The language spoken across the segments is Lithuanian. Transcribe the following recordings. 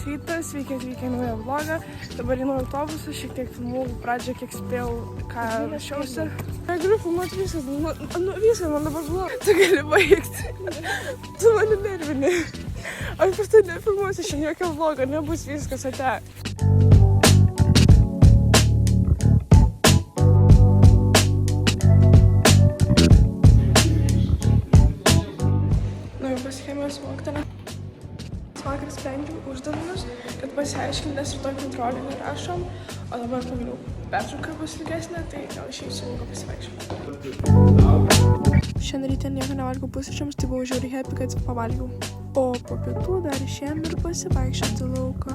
rytas, sveiki atvykę į naują vlogą. Dabar einu autobusą, šiek tiek filmavau pradžią, kiek spėjau, ką rašiausi. Galiu filmuoti viskas, viskas man dabar buvo. Tu gali baigti. Tu mane nervini. Aš pas tai nefilmuosiu šiandien jokio vlogo, nebus viskas ate. Pas chemijos mokytoją. Vakar sprendžiau uždavinius, kad pasiaiškinti, nes rytoj kontrolinį rašom, o dabar pagaliau pertrauka bus ilgesnė, tai gal išeisiu lauką pasivaikščioti. Šiandien ryte nieko nevalgiau pusryčiams, tai buvau žiauriai happy, kad pavalgiau. O po pietų dar išėjom ir pasivaikščioti lauką.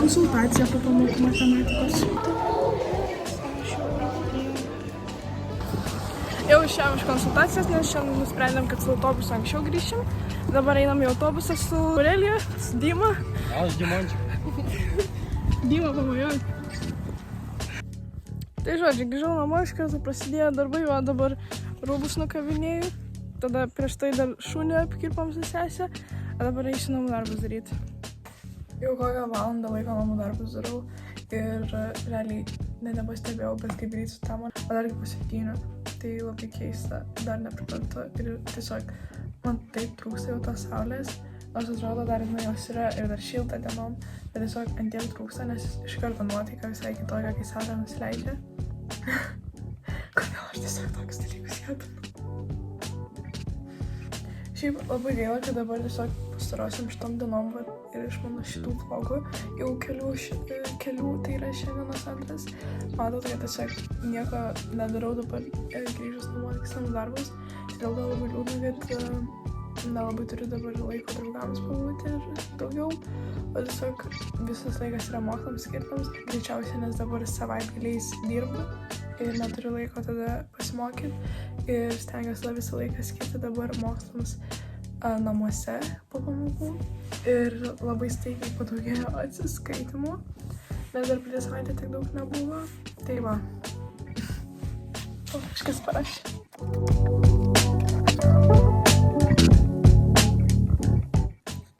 Konsultacija po pamokų matematikos. Jau išėjom iš konsultacijos, nes šiandien nusprendėm, kad su autobusu anksčiau grįšim. Dabar einam į autobusą su Aurelija, su Dima. Aš Dimančiu. Dima, pamojoj. Tai žodžiu, grįžau namo, iš karto prasidėjo darbai, o dabar rūbus nukavinėjau. Tada prieš tai dar šunį apkirpom su sesė, o dabar eisiu namų darbus daryti. Jau kokią valandą laiko namų darbus darau ir realiai nebastebėjau, bet kaip greit su tam, o dar po 7, tai labai keista, dar nepriprantu ir tiesiog man taip trūksta jau tos saulės, nors atrodo dar jos yra ir dar šilta dienom, bet tiesiog ant tiek trūksta, nes iš karto nuotaika visai kitokia, kai saulė nusileidžia. Kodėl aš tiesiog tokius dalykus jautrinu? Šiaip labai gaila, kad dabar tiesiog pastarosiam šitom dienom ir iš mano šitų vlogų jau kelių, tai yra šiandienos antras. Matot, kad tiesiog nieko nedarau dabar grįžus namo tik savo darbus. Tai dėl to labai liūdna, kad nelabai turiu dabar laiko draugams pabūti ir daugiau. O tiesiog visas laikas yra mokslams skirtams. Greičiausiai, nes dabar savaitgaliais dirbu ir neturiu laiko tada pasimokyti. Ir stengiuosi visą laiką skirti dabar mokslams namuose po pamokų. Ir labai staigiai padaugėjo atsiskaitimų, nes dar prieš savaitę tiek daug nebuvo. Tai va. O, kažkas parašė.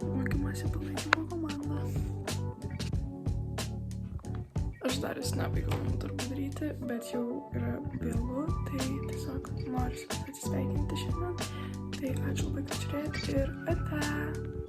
Mokymasi palaikymo komanda. Aš dar nebaigiau namų darbų daryti, bet jau yra vėlu, tai tiesiog noriu atsisveikinti šiandien. Tai ačiū labai, kad žiūrėjot ir ate!